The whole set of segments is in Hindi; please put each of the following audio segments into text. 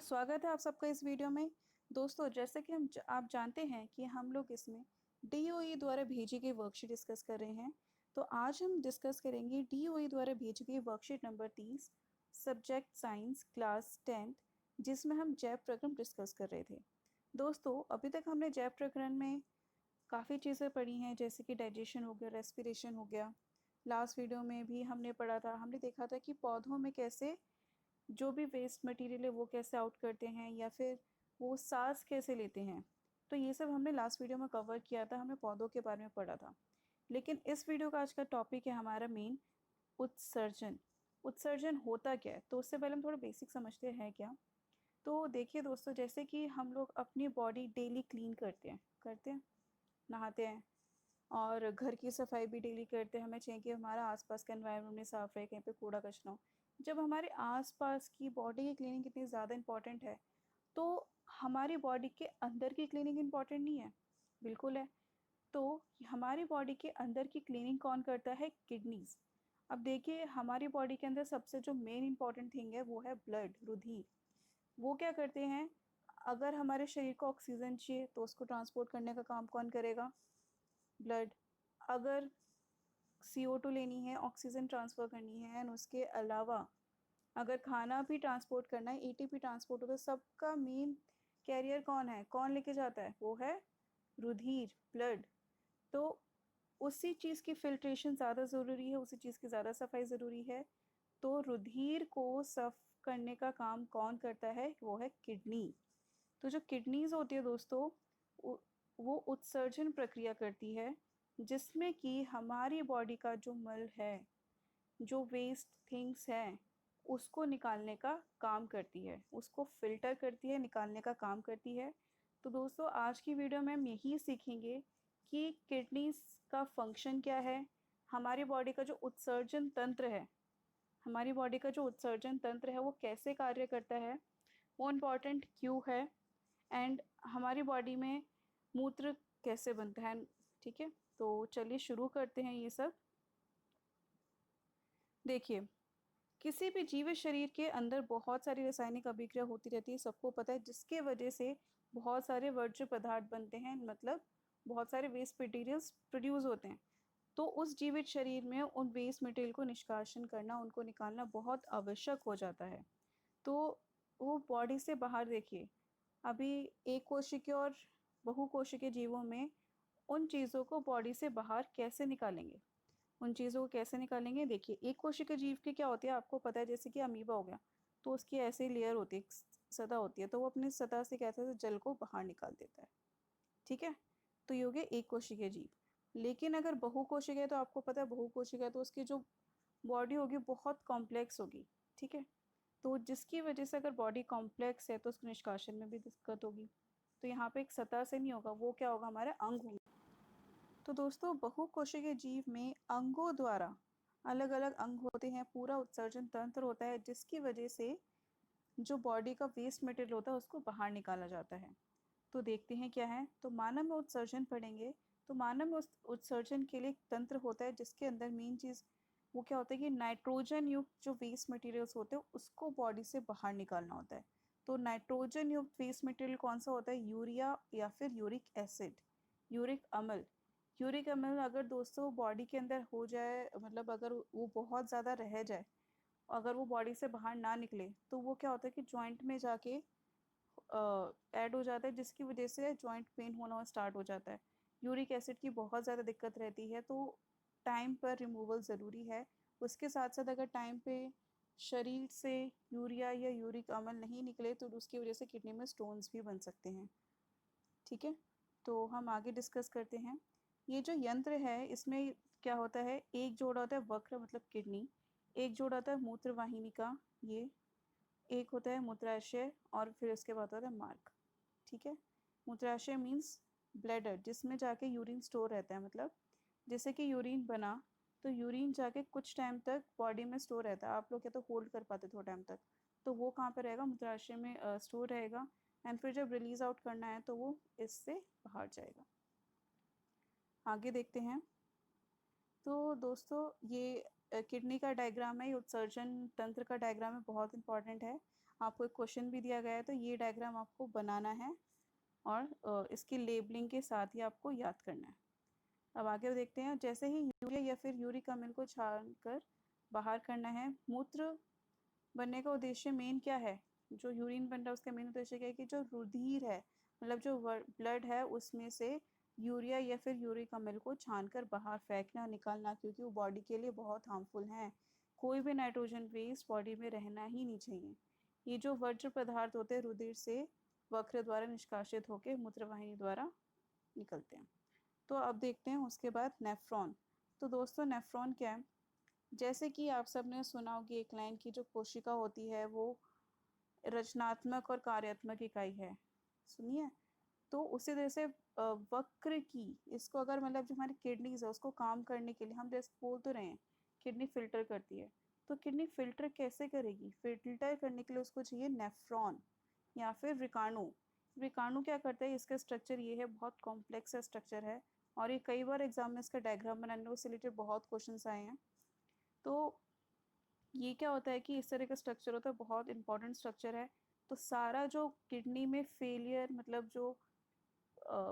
स्वागत है आप सबका इस वीडियो में। दोस्तों, जैसे कि आप जानते हैं कि हम लोग इसमें डीओई द्वारा भेजी गई वर्कशीट डिस्कस कर रहे हैं। तो आज हम डिस्कस करेंगे डीओई द्वारा भेजी गई worksheet number 30, subject science, class 10th, जिसमें हम जैव प्रक्रम डिस्कस कर रहे थे। दोस्तों, अभी तक हमने जैव प्रकरण में काफ़ी चीज़ें पढ़ी हैं, जैसे कि डाइजेशन हो गया, रेस्पिरेशन हो गया। लास्ट वीडियो में भी हमने पढ़ा था, हमने देखा था कि पौधों में कैसे जो भी वेस्ट मटेरियल है वो कैसे आउट करते हैं, या फिर वो सांस कैसे लेते हैं। तो ये सब हमने लास्ट वीडियो में कवर किया था, हमने पौधों के बारे में पढ़ा था। लेकिन इस वीडियो का आज का टॉपिक है हमारा मेन, उत्सर्जन। उत्सर्जन होता क्या है, तो उससे पहले हम थोड़ा बेसिक समझते हैं क्या। तो देखिए दोस्तों, जैसे कि हम लोग अपनी बॉडी डेली क्लीन करते हैं, नहाते हैं, और घर की सफाई भी डेली करते हैं। हमें चाहिए कि हमारा आसपास का एनवायरनमेंट भी साफ़ रहे, कहीं पे कूड़ा कचरा हो। जब हमारे आसपास की बॉडी की क्लीनिंग कितनी ज़्यादा इम्पॉर्टेंट है, तो हमारी बॉडी के अंदर की क्लीनिंग इम्पॉर्टेंट नहीं है? बिल्कुल है। तो हमारी बॉडी के अंदर की क्लीनिंग कौन करता है? किडनीज़। अब देखिए, हमारी बॉडी के अंदर सबसे जो मेन इम्पॉर्टेंट थिंग है वो है ब्लड, रुधिर। वो क्या करते हैं, अगर हमारे शरीर को ऑक्सीजन चाहिए तो उसको ट्रांसपोर्ट करने का काम कौन करेगा? ब्लड। अगर CO2 लेनी है, ऑक्सीजन ट्रांसफ़र करनी है, एंड उसके अलावा अगर खाना भी ट्रांसपोर्ट करना है, ATP ट्रांसपोर्ट होता है, सबका मेन कैरियर कौन है, कौन लेके जाता है? वो है रुधिर, ब्लड। तो उसी चीज़ की फिल्ट्रेशन ज़्यादा ज़रूरी है, उसी चीज़ की ज़्यादा सफाई ज़रूरी है। तो रुधिर को साफ करने का काम कौन करता है? वो है किडनी। तो जो किडनीज़ होती है दोस्तों, वो उत्सर्जन प्रक्रिया करती है, जिसमें कि हमारी बॉडी का जो मल है, जो वेस्ट थिंग्स हैं, उसको निकालने का काम करती है, उसको फ़िल्टर करती है, निकालने का काम करती है। तो दोस्तों, आज की वीडियो में हम यही सीखेंगे कि किडनीज़ का फ़ंक्शन क्या है, हमारी बॉडी का जो उत्सर्जन तंत्र है, हमारी बॉडी का जो उत्सर्जन तंत्र है वो कैसे कार्य करता है, वो इम्पॉर्टेंट क्यों है, एंड हमारी बॉडी में मूत्र कैसे बनता है। ठीक है, तो चलिए शुरू करते हैं ये सब। देखिए, किसी भी जीवित शरीर के अंदर बहुत सारी रासायनिक अभिक्रिया होती रहती है, सबको पता है, जिसके वजह से बहुत सारे वर्ज्य पदार्थ बनते हैं, मतलब बहुत सारे वेस्ट मटेरियल्स प्रोड्यूस होते हैं। तो उस जीवित शरीर में उन वेस्ट मटेरियल को निष्कासन करना, उनको निकालना बहुत आवश्यक हो जाता है। तो वो बॉडी से बाहर देखिए, अभी एक कोशिकीय और बहुकोशिकीय जीवों में उन चीज़ों को बॉडी से बाहर कैसे निकालेंगे, उन चीज़ों को कैसे निकालेंगे। देखिए, एक कोशिका जीव की क्या होती है, आपको पता है, जैसे कि अमीबा हो गया, तो उसकी ऐसी लेयर होती है, सतह होती है, तो वो अपनी सतह से कहते हैं जल को बाहर निकाल देता है। ठीक है, तो ये हो गया एक कोशिकीय जीव। लेकिन अगर बहुकोशिकीय है, तो आपको पता है बहुकोशिकीय है तो उसकी जो बॉडी होगी बहुत कॉम्प्लेक्स होगी। ठीक है, तो जिसकी वजह से अगर बॉडी कॉम्प्लेक्स है तो उसको निष्कासन में भी दिक्कत होगी। तो यहाँ पे एक सतह से नहीं होगा, वो क्या होगा, हमारे अंग होंगे। तो दोस्तों, बहुकोशिकीय जीव में अंगों द्वारा, अलग अलग अंग होते हैं, पूरा उत्सर्जन तंत्र होता है, जिसकी वजह से जो बॉडी का वेस्ट मटेरियल होता है उसको बाहर निकाला जाता है। तो देखते हैं क्या है। तो मानव में उत्सर्जन पढ़ेंगे। तो मानव में उत्सर्जन के लिए एक तंत्र होता है, जिसके अंदर मेन चीज़ वो क्या होता है कि नाइट्रोजन युक्त जो वेस्ट मटेरियल्स होते हैं उसको बॉडी से बाहर निकालना होता है। तो नाइट्रोजन युक्त वेस्ट मटेरियल कौन सा होता है? यूरिया या फिर यूरिक एसिड, यूरिक अम्ल। यूरिक अम्ल अगर दोस्तों बॉडी के अंदर हो जाए, मतलब अगर वो बहुत ज़्यादा रह जाए, अगर वो बॉडी से बाहर ना निकले, तो वो क्या होता है कि जॉइंट में जाके ऐड हो जाता है, जिसकी वजह से जॉइंट पेन होना स्टार्ट हो जाता है। यूरिक एसिड की बहुत ज़्यादा दिक्कत रहती है, तो टाइम पर रिमूवल ज़रूरी है। उसके साथ साथ अगर टाइम पे शरीर से यूरिया या यूरिक अम्ल नहीं निकले, तो उसकी वजह से किडनी में स्टोन्स भी बन सकते हैं। ठीक है, तो हम आगे डिस्कस करते हैं। ये जो यंत्र है, इसमें क्या होता है, एक जोड़ा होता है वक्र मतलब किडनी, एक जोड़ा होता है मूत्र वाहिनी का, ये एक होता है मूत्राशय, और फिर उसके बाद होता है मार्ग। ठीक है, मूत्राशय मीन्स ब्लैडर, जिसमें जाके यूरिन स्टोर रहता है, मतलब जैसे कि यूरिन बना, तो यूरिन जाके कुछ टाइम तक बॉडी में स्टोर रहता है, आप लोग क्या तो होल्ड कर पाते थोड़ा टाइम तक, तो वो कहाँ पर रहेगा, मूत्राशय में स्टोर रहेगा। एंड फिर जब रिलीज़ आउट करना है तो वो इससे बाहर जाएगा। आगे देखते हैं। तो दोस्तों, ये किडनी का डायग्राम है, ये उत्सर्जन तंत्र का डायग्राम है, बहुत इंपॉर्टेंट है। आपको एक क्वेश्चन भी दिया गया है, तो ये डायग्राम आपको बनाना है और इसकी लेबलिंग के साथ ही आपको याद करना है। अब आगे देखते हैं, जैसे ही यूरिया या फिर यूरिक अम्ल को छान कर बाहर करना है, मूत्र बनने का उद्देश्य मेन क्या है? जो यूरिन बन रहा है उसका मेन उद्देश्य क्या है कि जो रुधिर है, मतलब जो ब्लड है, उसमें से यूरिया या फिर यूरिक अम्ल को छानकर बाहर फेंकना, निकालना, क्योंकि वो बॉडी के लिए बहुत हार्मफुल है। कोई भी नाइट्रोजन वेस्ट बॉडी में रहना ही नहीं चाहिए। ये जो वर्ज्य पदार्थ होते हैं रुधिर से वक्र द्वारा निष्कासित होकर मूत्रवाहिनी द्वारा निकलते हैं। तो अब देखते हैं उसके बाद नेफ्रॉन। तो दोस्तों नेफ्रॉन क्या है? जैसे कि आप सबने सुना होगी एक लाइन की, जो कोशिका होती है वो रचनात्मक और कार्यात्मक इकाई है, सुनिए। तो उसी तरह से वक्र की, इसको अगर मतलब जो हमारी किडनीज है उसको काम करने के लिए, हम जैसे बोल तो रहे हैं किडनी फिल्टर करती है, तो किडनी फिल्टर कैसे करेगी? फिल्टर करने के लिए उसको चाहिए नेफ्रॉन या फिर विकाणु। विकाणु क्या करता है? इसका स्ट्रक्चर ये है, बहुत कॉम्प्लेक्स स्ट्रक्चर है, और ये कई बार एग्जाम में इसका डायग्राम बनाने से रिलेटेड बहुत क्वेश्चंस आए हैं। तो ये क्या होता है कि इस तरह का स्ट्रक्चर होता है, बहुत इंपॉर्टेंट स्ट्रक्चर है। तो सारा जो किडनी में फेलियर, मतलब जो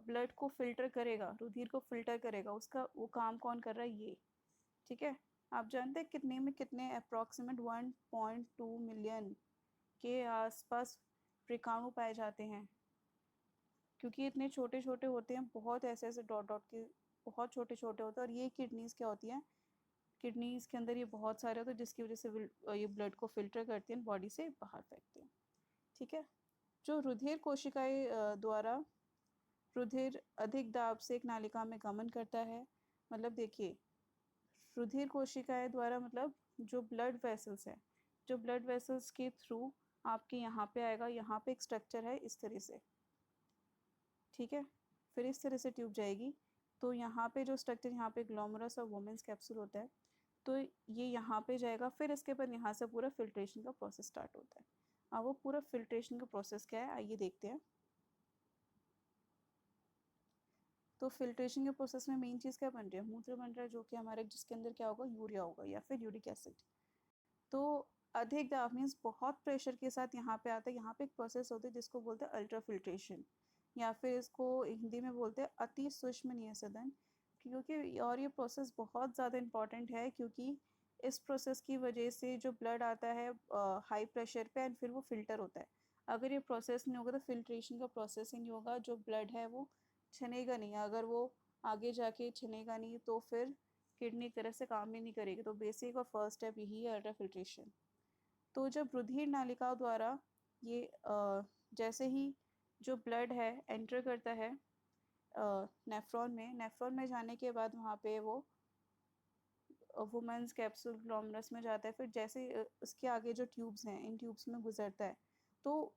ब्लड को फिल्टर करेगा, रुधिर को फिल्टर करेगा, उसका वो काम कौन कर रहा है? ये, ठीक है। आप जानते हैं किडनी में कितने अप्रॉक्सीमेट 1.2 मिलियन के आसपास विषाणु पाए जाते हैं? क्योंकि इतने छोटे छोटे होते हैं, बहुत ऐसे ऐसे डॉट डॉट के, बहुत छोटे छोटे होते हैं। और ये किडनीज क्या होती हैं? किडनीज के अंदर ये बहुत सारे होते हैं, जिसकी वजह से ये ब्लड को फिल्टर करते हैं, बॉडी से बाहर फेंकते हैं, ठीक है। जो रुधिर कोशिकाएं द्वारा रुधिर अधिक दाब से एक नालिका में गमन करता है, मतलब देखिए, रुधिर कोशिकाएं द्वारा मतलब जो ब्लड वेसल्स है, जो ब्लड वेसल्स के थ्रू आपके यहाँ पे आएगा, यहाँ पे एक स्ट्रक्चर है इस तरह से, ठीक है। फिर इस तरह से ट्यूब जाएगी, तो यहाँ पे जो स्ट्रक्चर, यहाँ पे ग्लोमेरुलस और वोमेन्स कैप्सूल होता है, तो ये यहाँ पे जाएगा। फिर इसके बाद यहाँ से पूरा फिल्ट्रेशन का प्रोसेस स्टार्ट होता है। अब वो पूरा फिल्ट्रेशन का प्रोसेस क्या है, आइए देखते हैं। तो फिल्ट्रेशन के प्रोसेस में मेन चीज़ क्या बन रही है? मूत्र बन रहा है, जो कि हमारे, जिसके अंदर क्या होगा? यूरिया होगा या फिर यूरिक एसिड। तो अधिक दाब मीन्स बहुत प्रेशर के साथ यहाँ पे आता है। यहाँ पे एक प्रोसेस होती है जिसको बोलते हैं अल्ट्रा फिल्ट्रेशन, या फिर इसको हिंदी में बोलते हैं अति सूक्ष्म निःसरण। क्योंकि और ये प्रोसेस बहुत ज़्यादा इम्पॉर्टेंट है, क्योंकि इस प्रोसेस की वजह से जो ब्लड आता है हाई प्रेशर पे, एंड फिर वो फिल्टर होता है। अगर ये प्रोसेस नहीं होगा, तो फिल्ट्रेशन का प्रोसेस ही नहीं होगा, जो ब्लड है वो छनेगा नहीं। अगर वो आगे जाके छनेगा नहीं, तो फिर किडनी तरह से काम ही नहीं करेगी। तो बेसिक और फर्स्ट स्टेप यही है, अल्ट्रा फिल्ट्रेशन। तो जब रुधिर नालिकाओं द्वारा ये जैसे ही जो ब्लड है एंटर करता है नेफ्रॉन में जाने के बाद वहाँ पे वो वुमेन्स कैप्सूल ग्लोमेरुलस में जाता है। फिर जैसे उसके आगे जो ट्यूब्स हैं, इन ट्यूब्स में गुजरता है, तो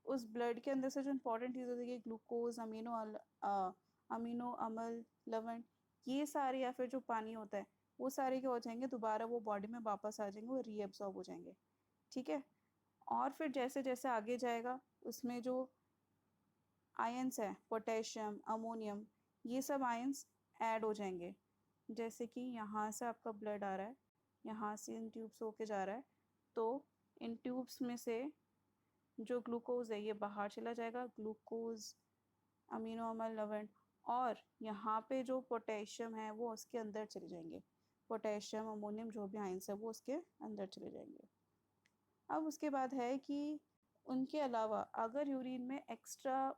उस ब्लड के अंदर से जो इंपॉर्टेंट चीज़ होती है, ग्लूकोज, अमीनो अम्ल, लवण, ये सारे, या फिर जो पानी होता है, वो सारे क्या हो जाएंगे? दोबारा वो बॉडी में वापस आ जाएंगे, वो रीएब्सॉर्ब हो जाएंगे, ठीक है। और फिर जैसे जैसे आगे जाएगा, उसमें जो आयंस है, पोटेशियम, अमोनियम, ये सब आयंस ऐड हो जाएंगे। जैसे कि यहाँ से आपका ब्लड आ रहा है, यहाँ से इन ट्यूब्स होके जा रहा है, तो इन ट्यूब्स में से जो ग्लूकोज है ये बाहर चला जाएगा, ग्लूकोज, अमीनो अम्ल, लवण, और यहाँ पे जो पोटेशियम है वो उसके अंदर चले जाएंगे। पोटेशियम, अमोनियम, जो भी आयंस है वो उसके अंदर चले जाएंगे। अब उसके बाद है कि उनके अलावा अगर यूरिन में एक्स्ट्रा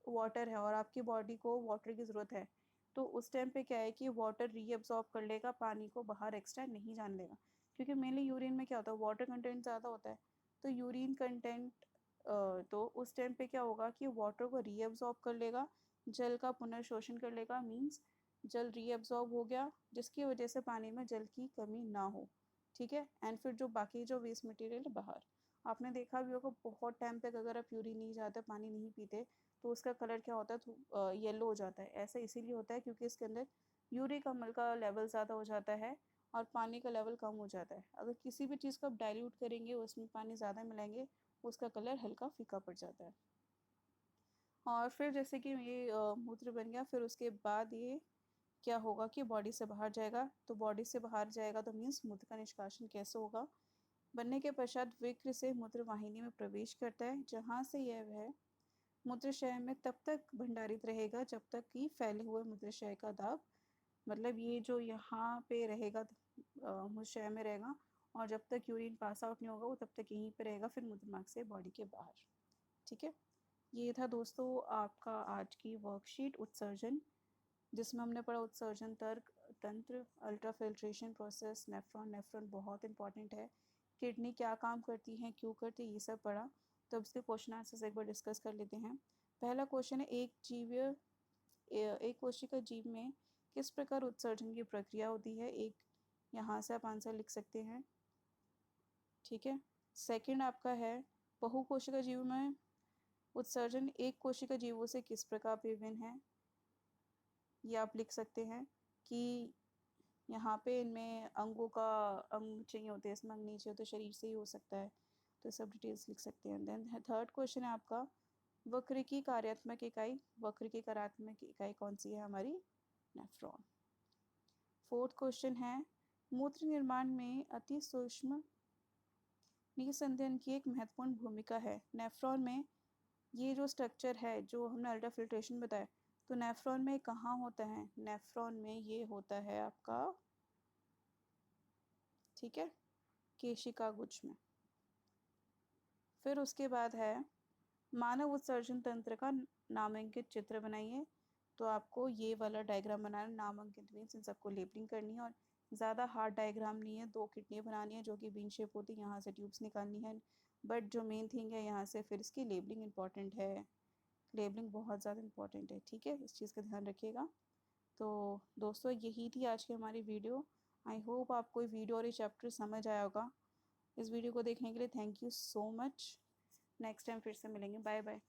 वाटर है और आपकी बॉडी को वाटर की ज़रूरत है, तो उस टाइम पे क्या है कि वाटर रीअब्सॉर्ब कर लेगा, पानी को बाहर एक्स्ट्रा नहीं जाने देगा। क्योंकि मेनली यूरिन में क्या होता है? वाटर कंटेंट ज़्यादा होता है। तो यूरिन कंटेंट, तो उस टाइम पे क्या होगा कि वाटर को रीअब्सॉर्ब कर लेगा, जल का पुनर्शोषण कर लेगा, मीन्स जल रीअब्सॉर्ब हो गया, जिसकी वजह से पानी में जल की कमी ना हो, ठीक है। एंड फिर जो बाकी जो वेस्ट मटेरियल बाहर, आपने देखा भी होगा, बहुत टाइम तक अगर आप यूरिन नहीं जाते, पानी नहीं पीते, तो उसका कलर क्या होता है? तो येलो हो जाता है। ऐसा इसीलिए होता है क्योंकि इसके अंदर यूरिक अम्ल का लेवल ज़्यादा हो जाता है और पानी का लेवल कम हो जाता है। अगर किसी भी चीज़ को आप डाइल्यूट करेंगे, उसमें पानी ज़्यादा मिलाएंगे, उसका कलर हल्का फीका पड़ जाता है। और फिर जैसे कि ये मूत्र बन गया, फिर उसके बाद ये क्या होगा कि बॉडी से बाहर जाएगा। तो बॉडी से बाहर जाएगा तो मीन्स मूत्र का निष्कासन कैसे होगा? बनने के पश्चात विक्र से मूत्र वाहिनी में प्रवेश करता है, जहाँ से यह वह मूत्राशय में तब तक भंडारित रहेगा जब तक कि फैले हुए मूत्राशय का दाब, मतलब ये जो यहाँ पे रहेगा मूत्राशय में रहेगा, और जब तक यूरिन पास आउट नहीं होगा वो तब तक यहीं पे रहेगा, फिर मूत्रमार्ग से बॉडी के बाहर। ठीक है, ये था दोस्तों आपका आज की वर्कशीट उत्सर्जन, जिसमें हमने पढ़ा उत्सर्जन तर्क तंत्र, अल्ट्राफिल्ट्रेशन प्रोसेस, नेफ्रॉन। नेफ्रॉन बहुत इंपॉर्टेंट है, किडनी क्या काम करती है, क्यों करती है, ये सब पढ़ा। तो अब इसके क्वेश्चन आंसर्स एक बार डिस्कस कर लेते हैं। पहला क्वेश्चन है, एक कोशिका जीव में किस प्रकार उत्सर्जन की प्रक्रिया होती है। एक यहाँ से आप आंसर लिख सकते हैं। ठीक है, सेकंड आपका है, बहुकोशिका जीव में उत्सर्जन एक कोशिका जीवों से किस प्रकार भिन्न है। ये आप लिख सकते हैं कि यहाँ पे इनमें अंगों का अंग चाहिए होते हैं, इसमें अंग नहीं चाहिए होते, शरीर से ही हो सकता है, तो सब डिटेल्स लिख सकते हैं। देन थर्ड क्वेश्चन है आपका, वक्र की कार्यात्मक इकाई। वक्र की कार्यात्मक इकाई कौन सी है हमारी, नेफ्रॉन। फोर्थ क्वेश्चन है, मूत्र निर्माण में अति सूक्ष्म निस्संदन की एक महत्वपूर्ण भूमिका है। नेफ्रॉन में ये जो स्ट्रक्चर है जो हमने अल्ट्राफिल्ट्रेशन बताया, तो नेफ्रॉन में कहाँ होता है, नेफ्रॉन में ये होता है आपका, ठीक है, केशिका गुच्छ में। फिर उसके बाद है, मानव उत्सर्जन तंत्र का नामांकित चित्र बनाइए। तो आपको ये वाला डायग्राम बनाना, नामांकित मीन्स इन सबको लेबलिंग करनी है, और ज़्यादा हार्ड डायग्राम नहीं है, 2 किडनी बनानी है जो कि बीन शेप होती है, यहाँ से ट्यूब्स निकालनी है, बट जो मेन थिंग है यहाँ से फिर इसकी लेबलिंग इंपॉर्टेंट है, लेबलिंग बहुत ज़्यादा इंपॉर्टेंट है। ठीक है, इस चीज़ का ध्यान रखिएगा। तो दोस्तों यही थी आज की हमारी वीडियो। आई होप आपको ये वीडियो और ये चैप्टर समझ आया होगा। इस वीडियो को देखने के लिए thank you so much. Next time फिर से मिलेंगे, बाय बाय।